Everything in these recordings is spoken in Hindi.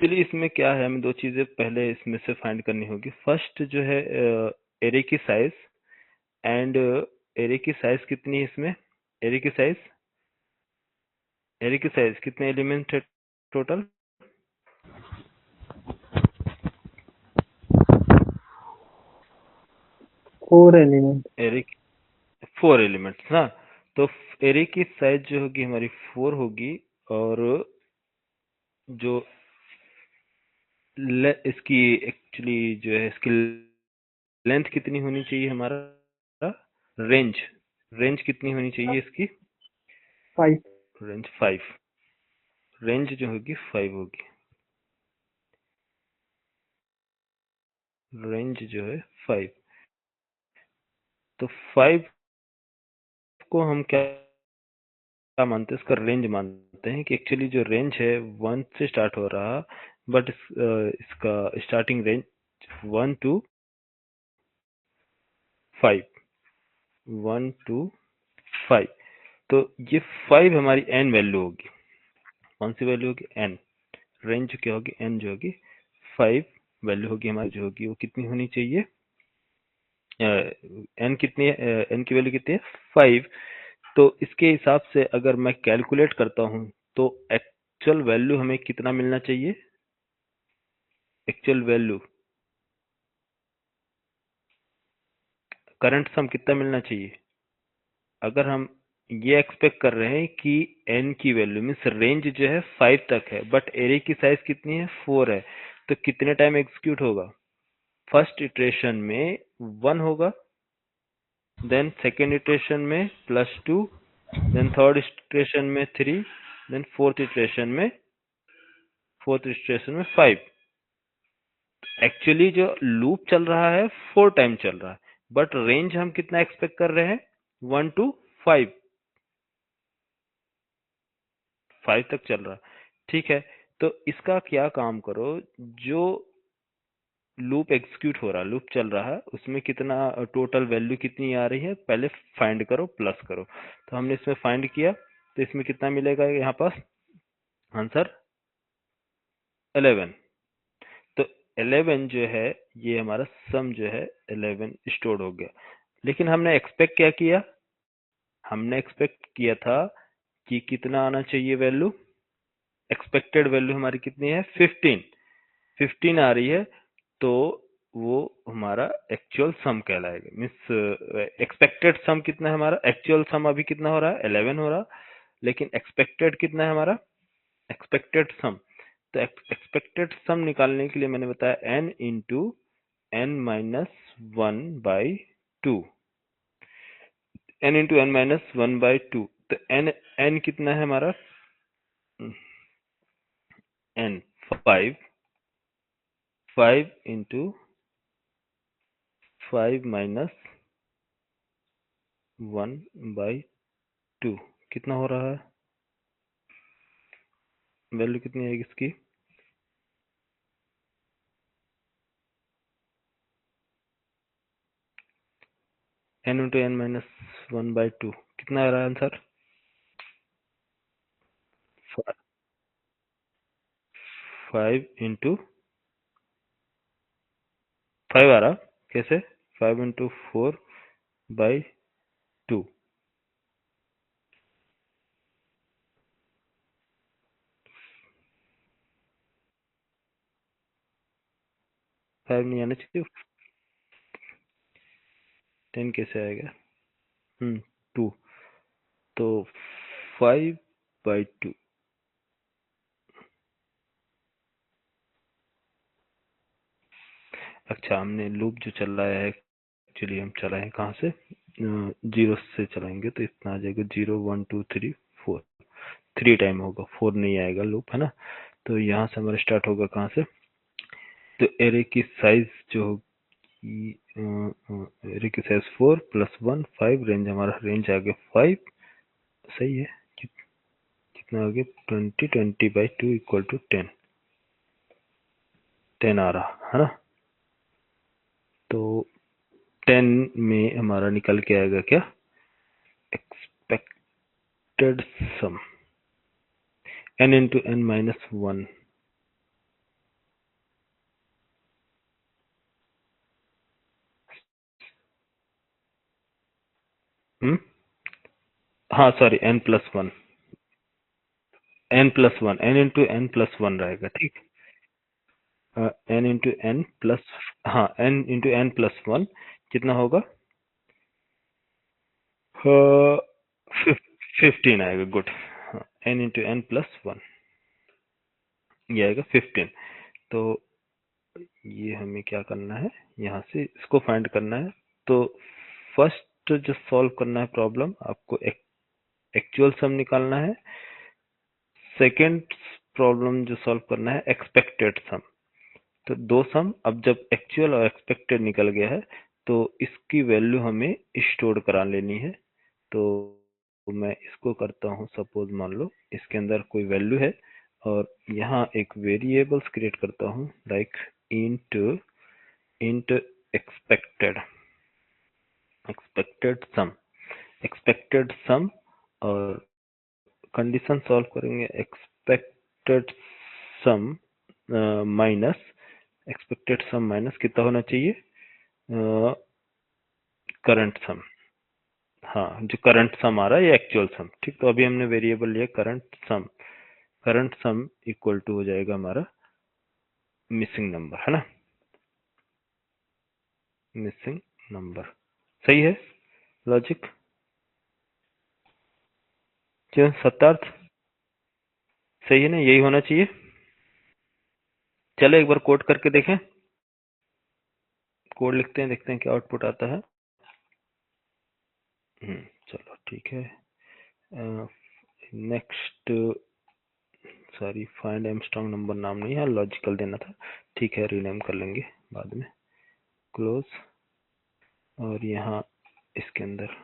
एक्चुअली इसमें क्या है, हमें दो चीजें पहले इसमें से फाइंड करनी होगी। फर्स्ट जो है एरे की साइज एंड एरे की साइज कितनी है इसमें। एरे की साइज एरे की साइज कितने एलिमेंट है टोटल। 4 एलिमेंट। एरे 4 एलिमेंट्स ना। तो एरे की साइज जो होगी हमारी 4 होगी। और जो इसकी एक्चुअली जो है इसकी लेंथ कितनी होनी चाहिए हमारा। रेंज रेंज कितनी होनी चाहिए इसकी। 5। रेंज 5। रेंज जो होगी 5 होगी। रेंज जो है 5। तो 5 को हम क्या मानते हैं, इसका रेंज मानते हैं कि एक्चुअली जो रेंज है 1 से स्टार्ट हो रहा, बट इसका स्टार्टिंग रेंज 1 टू 5। 1 टू 5। तो ये 5 हमारी एन वैल्यू होगी। कौन सी वैल्यू होगी, एन। रेंज क्या होगी, एन जो होगी 5 वैल्यू होगी हमारी, जो होगी वो कितनी होनी चाहिए। एन कितनी है, एन की वैल्यू कितनी है 5। तो इसके हिसाब से अगर मैं कैलकुलेट करता हूं तो एक्चुअल वैल्यू हमें कितना मिलना चाहिए। एक्चुअल वैल्यू करंट सम कितना मिलना चाहिए। अगर हम ये एक्सपेक्ट कर रहे हैं कि एन की वैल्यू मीन्स रेंज जो है 5 तक है, बट एरे की साइज कितनी है 4 है, तो कितने टाइम एग्जीक्यूट होगा। फर्स्ट इटरेशन में 1 होगा, देन सेकेंड इटरेशन में +2, देन थर्ड इटरेशन में 3, देन फोर्थ इटरेशन में 5। एक्चुअली जो लूप चल रहा है 4 टाइम चल रहा है, बट रेंज हम कितना एक्सपेक्ट कर रहे हैं 1 टू 5। 5 तक चल रहा है, ठीक है। तो इसका क्या काम करो, जो लूप एग्जीक्यूट हो रहा है, लूप चल रहा है, उसमें कितना टोटल वैल्यू कितनी आ रही है पहले फाइंड करो, प्लस करो। तो हमने इसमें फाइंड किया, तो इसमें कितना मिलेगा यहाँ पास आंसर 11। तो 11 जो है ये हमारा सम जो है 11 स्टोर हो गया। लेकिन हमने एक्सपेक्ट क्या किया, हमने एक्सपेक्ट किया था कि कितना आना चाहिए वैल्यू। एक्सपेक्टेड वैल्यू हमारी कितनी है 15। 15 आ रही है, तो वो हमारा एक्चुअल सम कहलाएगा। मीन्स एक्सपेक्टेड सम कितना है हमारा, एक्चुअल सम अभी कितना हो रहा है 11 हो रहा, लेकिन एक्सपेक्टेड कितना है हमारा, एक्सपेक्टेड सम। तो एक्सपेक्टेड सम निकालने के लिए मैंने बताया n इंटू n-1/2। n तो n कितना है हमारा, n 5। 5 इंटू 5-1/2 कितना हो रहा है, वैल्यू कितनी आएगी इसकी। n इंटू n-1/2 कितना आ रहा है आंसर। 5 इंटू 5 आ रहा, कैसे 5 इंटू 4/2। 5 नहीं आना चाहिए, 10 कैसे आएगा। 2। तो 5/2। अच्छा, हमने लूप जो चल रहा है एक्चुअली हम चलाएं कहाँ से, 0 से चलाएंगे तो इतना आ जाएगा 0 1 2 3 4। 3 टाइम होगा, 4 नहीं आएगा लूप, है ना। तो यहाँ से हमारा स्टार्ट होगा कहाँ से, तो एरे की साइज जो होगी, एरे की साइज 4 + 1 5, रेंज हमारा रेंज आ गया 5। सही है। कितना आ गया 20/2 = 10। 10 आ रहा है ना। तो 10 में हमारा निकल के आएगा क्या, एक्सपेक्टेड सम n इंटू n-1 हाँ sorry, n+1, n+1, n into n+1 रहेगा, ठीक। n into n प्लस, हाँ n into n+1 कितना होगा? 15 आएगा, गुड। हाँ, n into n+1 ये आएगा 15। तो ये हमें क्या करना है, यहाँ से इसको फाइंड करना है। तो फर्स्ट जो सॉल्व करना है प्रॉब्लम, आपको एक्चुअल सम निकालना है। सेकेंड प्रॉब्लम जो सॉल्व करना है, एक्सपेक्टेड सम। तो दो सम, अब जब एक्चुअल और एक्सपेक्टेड निकल गया है तो इसकी वैल्यू हमें स्टोर करा लेनी है। तो मैं इसको करता हूँ, सपोज मान लो इसके अंदर कोई वैल्यू है और यहाँ एक वेरिएबल्स क्रिएट करता हूँ, like int int expected expected sum expected sum. और कंडीशन सॉल्व करेंगे, expected sum minus, expected sum minus कितना होना चाहिए, करंट सम। हाँ, जो करंट सम आ रहा है ये एक्चुअल सम, ठीक। तो अभी हमने वेरिएबल लिया current sum. Current sum equal to हो जाएगा हमारा मिसिंग नंबर, है ना, मिसिंग नंबर। सही है लॉजिक? क्यों सत्यार्थ, सही है ना, यही होना चाहिए। चलो एक बार कोड करके देखें, कोड लिखते हैं, देखते हैं क्या आउटपुट आता है। चलो ठीक है। Next, sorry, find Armstrong number नाम नहीं है, लॉजिकल देना था, ठीक है, रीनेम कर लेंगे बाद में। क्लोज, और यहाँ इसके अंदर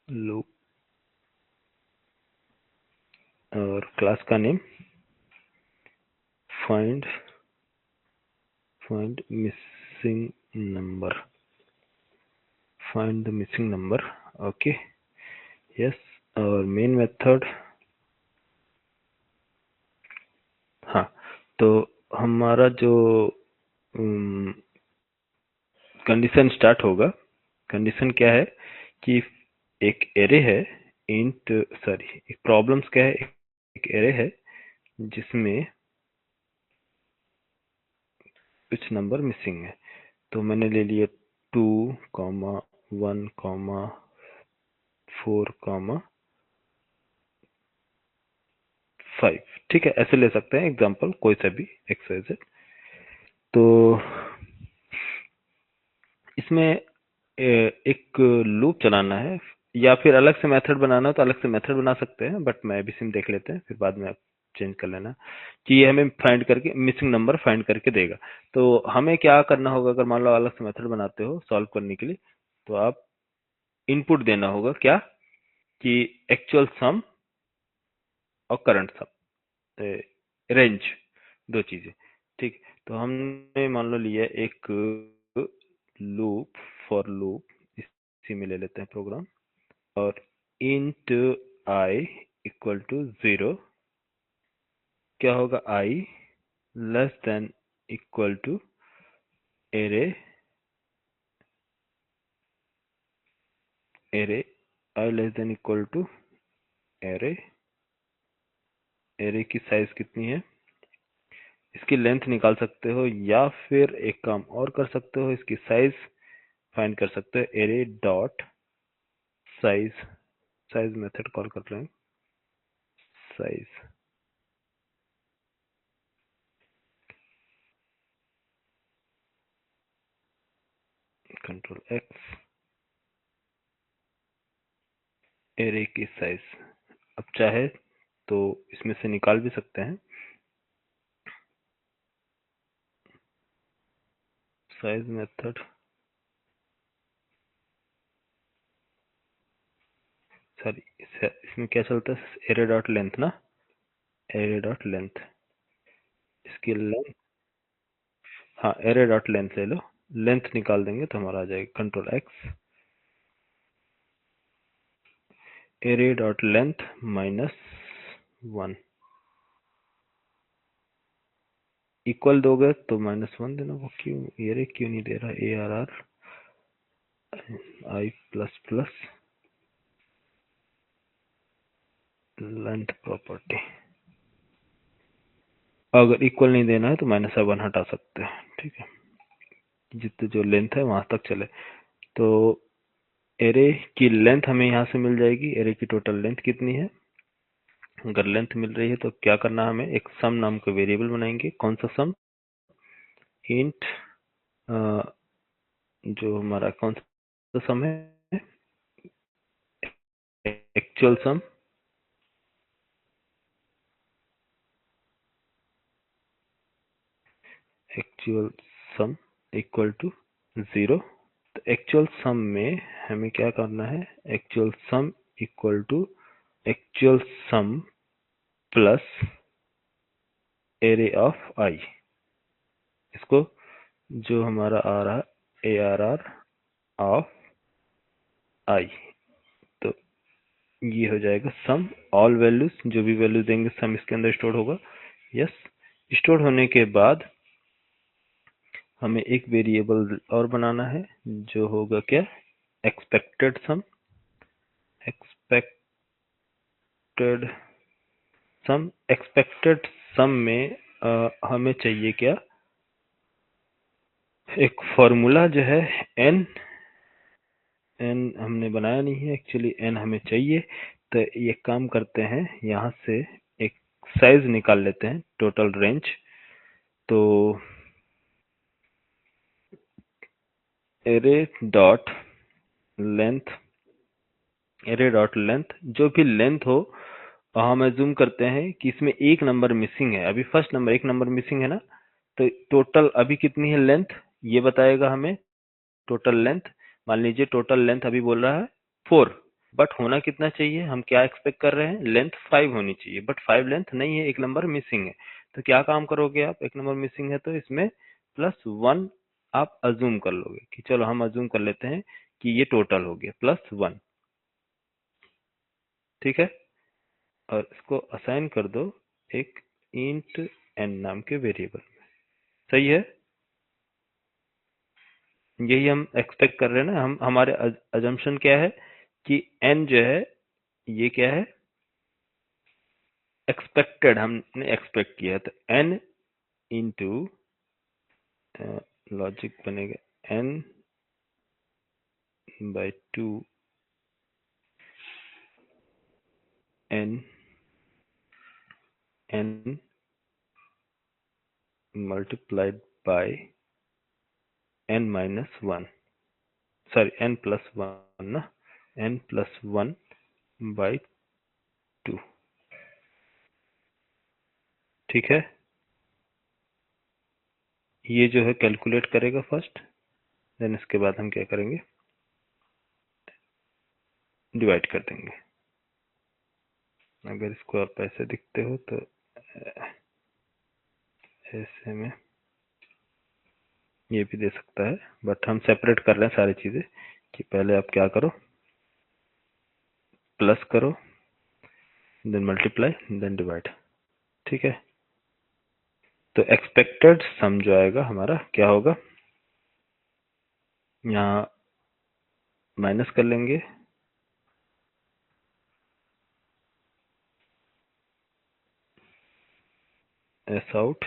लूप और क्लास का name find find missing number, find the missing number, okay, yes. और मेन मेथड, हाँ, तो हमारा जो कंडीशन स्टार्ट होगा, कंडीशन क्या है कि एक एरे है, इंट, सॉरी, एक प्रॉब्लम्स क्या है, एक एरे है जिसमें कुछ नंबर मिसिंग है। तो मैंने ले लिया 2, 1, 4, 5, ठीक है, ऐसे ले सकते हैं एग्जांपल कोई सा भी, एक्स वाई जेड। तो इसमें एक लूप चलाना है, या फिर अलग से मेथड बनाना हो तो अलग से मेथड बना सकते हैं, बट मैं अभी सिम देख लेते हैं, फिर बाद में आप चेंज कर लेना, कि ये हमें फाइंड करके मिसिंग नंबर फाइंड करके देगा। तो हमें क्या करना होगा, अगर मान लो अलग से मेथड बनाते हो सॉल्व करने के लिए, तो आप इनपुट देना होगा क्या, कि एक्चुअल सम और करंट सम, रेंज, दो चीजें, ठीक। तो हमने मान लो लिया एक लूप, फॉर लूप, इसी में ले लेते हैं प्रोग्राम, और इंट आई इक्वल टू 0, क्या होगा, I less than equal to array, array, I less than equal to array, array की साइज कितनी है, इसकी लेंथ निकाल सकते हो, या फिर एक काम और कर सकते हो, इसकी साइज फाइंड कर सकते हो, array dot size, size method call कर रहे हैं, साइज, कंट्रोल एक्स, एरे की साइज। अब चाहे तो इसमें से निकाल भी सकते हैं, साइज मेथड, सॉरी, इसमें क्या चलता है, एरे डॉट लेंथ ना, एरे डॉट लेंथ, इसकी लेंथ, हाँ, एरे डॉट लेंथ ले लो, लेंथ निकाल देंगे तो हमारा आ जाएगा control x, array dot length -1, equal दोगे तो -1 देना, वो क्यों, एरे क्यों नहीं दे रहा, ARR आई प्लस प्लस लेंथ प्रॉपर्टी, अगर इक्वल नहीं देना है तो -7 हटा सकते हैं, ठीक है, जितने जो लेंथ है वहां तक चले। तो एरे की लेंथ हमें यहाँ से मिल जाएगी, एरे की टोटल लेंथ कितनी है। अगर लेंथ मिल रही है तो क्या करना है, हमें एक सम नाम का वेरिएबल बनाएंगे। कौन सा सम, इंट, जो हमारा कौन सा सम है, actual sum, actual sum equal to 0। तो एक्चुअल सम में हमें क्या करना है, actual sum equal to actual sum plus array of I. इसको जो हमारा आ रहा है ARR ऑफ आई, तो ये हो जाएगा सम ऑल वैल्यूज, जो भी वैल्यू देंगे सम इसके अंदर स्टोर होगा। यस, स्टोर होने के बाद हमें एक वेरिएबल और बनाना है जो होगा क्या, एक्सपेक्टेड सम। एक्सपेक्टेड सम में हमें चाहिए क्या, एक फॉर्मूला जो है एन हमने बनाया नहीं है एक्चुअली, एन हमें चाहिए। तो ये काम करते हैं, यहाँ से एक साइज निकाल लेते हैं, टोटल रेंज। तो array dot length, array dot length, जो भी लेंथ हो, हम एज्यूम करते हैं कि इसमें एक नंबर मिसिंग है। अभी फर्स्ट नंबर, एक नंबर मिसिंग है ना, तो टोटल अभी कितनी है लेंथ, ये बताएगा हमें टोटल लेंथ। मान लीजिए टोटल लेंथ अभी बोल रहा है 4, बट होना कितना चाहिए, हम क्या एक्सपेक्ट कर रहे हैं, लेंथ 5 होनी चाहिए, बट 5 लेंथ नहीं है, एक नंबर मिसिंग है। तो क्या काम करोगे आप, एक नंबर मिसिंग है तो इसमें +1 आप अज्यूम कर लोगे, कि चलो हम अज्यूम कर लेते हैं कि ये टोटल हो गया +1, ठीक है। और इसको असाइन कर दो एक इंट एन नाम के वेरिएबल में, सही है। यही हम एक्सपेक्ट कर रहे हैं ना, हम हमारे अजम्पशन क्या है कि एन जो है ये क्या है, एक्सपेक्टेड, हमने एक्सपेक्ट किया है। तो एन इंटू लॉजिक बनेगा n/2 n multiplied by n-1, sorry n+1 ना, n+1/2, ठीक है। ये जो है कैलकुलेट करेगा फर्स्ट, देन इसके बाद हम क्या करेंगे, डिवाइड कर देंगे। अगर इसको आप ऐसे दिखते हो तो ऐसे में ये भी दे सकता है, बट हम सेपरेट कर रहे हैं सारी चीजें, कि पहले आप क्या करो, प्लस करो, देन मल्टीप्लाई, देन डिवाइड, ठीक है। तो एक्सपेक्टेड सम जो आएगा हमारा क्या होगा, यहाँ माइनस कर लेंगे, S out,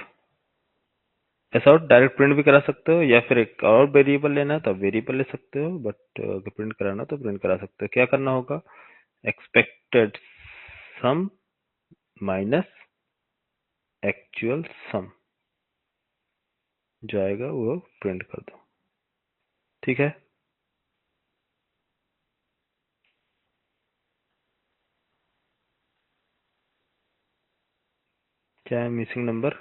S out direct print भी करा सकते हो, या फिर एक और वेरिएबल लेना है तो वेरिएबल ले सकते हो, बट अगर प्रिंट कराना तो प्रिंट करा सकते हो। क्या करना होगा, एक्सपेक्टेड सम माइनस एक्चुअल सम जो आएगा वो प्रिंट कर दो, ठीक है। क्या है मिसिंग नंबर,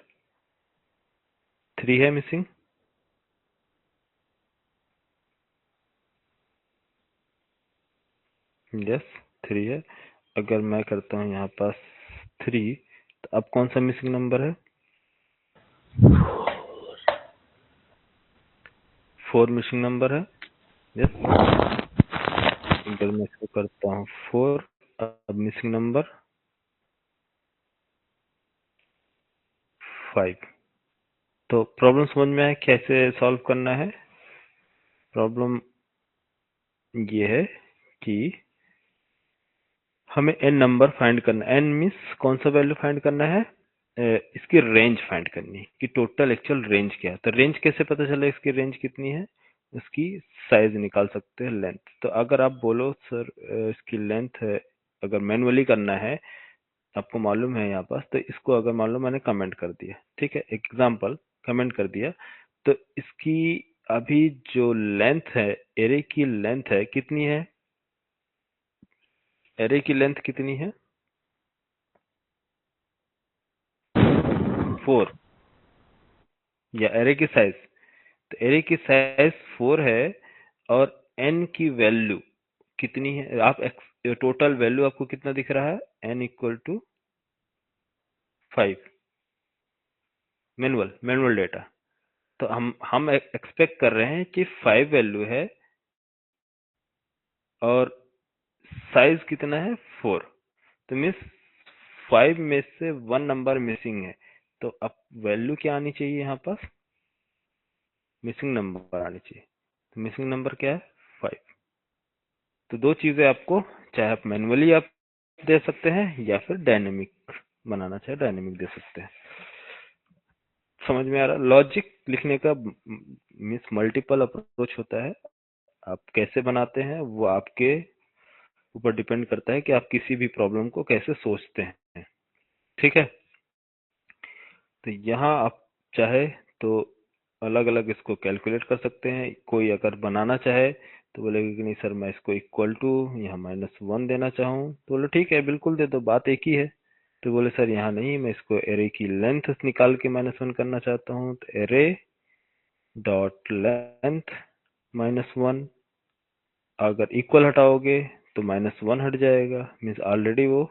3 है मिसिंग, यस 3 है। अगर मैं करता हूँ यहाँ पास 3, तो अब कौन सा मिसिंग नंबर है, 4 मिसिंग नंबर है, यस। अगर मैं इसको करता हूँ 4, अब मिसिंग नंबर 5। तो प्रॉब्लम समझ में आया कैसे सॉल्व करना है। प्रॉब्लम ये है कि हमें n नंबर फाइंड करना है। n मीन्स कौन सा वैल्यू फाइंड करना है? इसकी रेंज फाइंड करनी है कि टोटल एक्चुअल रेंज क्या है। तो रेंज कैसे पता चले इसकी रेंज कितनी है? उसकी साइज निकाल सकते हैं, लेंथ। तो अगर आप बोलो सर इसकी लेंथ है, अगर मैनुअली करना है, आपको मालूम है यहाँ पास, तो इसको अगर मान लो मैंने कमेंट कर दिया, ठीक है, एग्जाम्पल कमेंट कर दिया, तो इसकी अभी जो लेंथ है, एरे की लेंथ है कितनी है? एरे की लेंथ कितनी है? 4। या एरे की साइज, तो एरे की साइज 4 है, और n की वैल्यू कितनी है? आप टोटल वैल्यू आपको कितना दिख रहा है? n equal to 5। Manual data. तो हम एक्सपेक्ट कर रहे हैं कि 5 वैल्यू है और साइज कितना है? 4। तो मीन्स 5 में से 1 नंबर मिसिंग है। तो अब वैल्यू क्या आनी चाहिए यहाँ पास? मिसिंग नंबर आनी चाहिए। तो मिसिंग नंबर क्या है? 5। तो दो चीजें आपको, चाहे आप मैनुअली आप दे सकते हैं या फिर डायनेमिक बनाना चाहे डायनेमिक दे सकते हैं। समझ में आ रहा? लॉजिक लिखने का मीन्स मल्टीपल अप्रोच होता है। आप कैसे बनाते हैं वो आपके ऊपर डिपेंड करता है कि आप किसी भी प्रॉब्लम को कैसे सोचते हैं। ठीक है, तो यहाँ आप चाहे तो अलग अलग इसको कैलकुलेट कर सकते हैं। कोई अगर बनाना चाहे तो बोलेगा कि नहीं सर मैं इसको इक्वल टू यहाँ -1 देना चाहूँ, तो बोलो ठीक है बिल्कुल दे दो, बात एक ही है। तो बोले सर यहाँ नहीं, मैं इसको एरे की लेंथ निकाल के -1 करना चाहता हूँ, तो एरे डॉट लेंथ -1। अगर इक्वल हटाओगे तो -1 हट जाएगा, मीन्स ऑलरेडी वो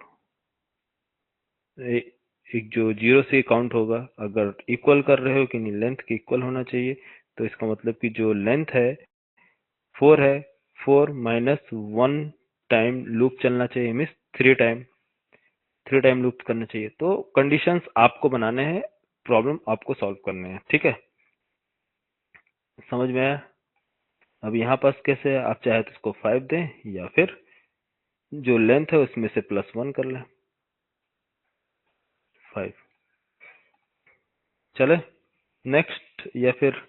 एक जो जीरो से काउंट होगा। अगर इक्वल कर रहे हो कि नहीं, लेंथ के इक्वल होना चाहिए, तो इसका मतलब कि जो लेंथ है 4 है, 4 -1 टाइम लूप चलना चाहिए, मीन्स 3 टाइम लूप करना चाहिए। तो कंडीशंस आपको बनाने हैं, प्रॉब्लम आपको सॉल्व करने हैं। ठीक है, समझ में आया? अब यहाँ पास कैसे है, आप चाहे तो इसको 5 दें या फिर जो लेंथ है उसमें से +1 कर लें, 5। चले नेक्स्ट, या फिर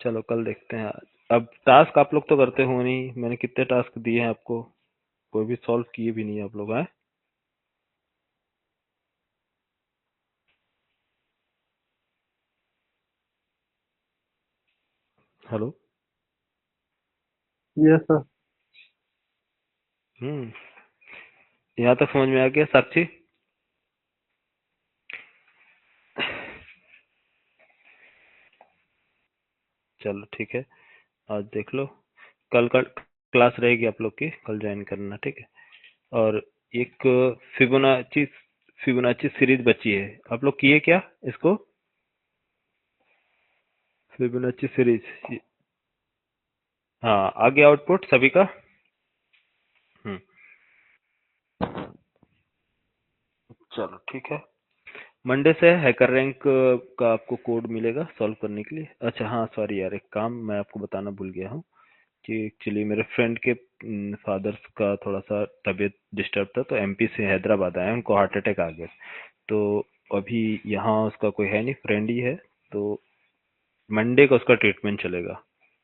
चलो कल देखते हैं। अब टास्क आप लोग तो करते हो नहीं, मैंने कितने टास्क दिए हैं आपको, कोई भी सॉल्व किए भी नहीं आप लोग हैं। हेलो। Yes sir. यहाँ तक समझ में आ गया साक्षी? चलो ठीक है, आज देख लो, कल का क्लास रहेगी आप लोग की, कल ज्वाइन करना, ठीक है। और एक फिबोनाची फिबोनाची सीरीज बची है, आप लोग किए क्या इसको? फिबोनाची सीरीज, हाँ आ गया आउटपुट सभी का? हम्म, चलो ठीक है। मंडे से हैकर रैंक का आपको कोड मिलेगा सॉल्व करने के लिए। अच्छा हाँ सॉरी यार, एक काम मैं आपको बताना भूल गया हूँ कि एक्चुअली मेरे फ्रेंड के फादर्स का थोड़ा सा तबीयत डिस्टर्ब था, तो एमपी से हैदराबाद आए, उनको हार्ट अटैक आ गया। तो अभी यहाँ उसका कोई है नहीं, फ्रेंड ही है, तो मंडे का उसका ट्रीटमेंट चलेगा।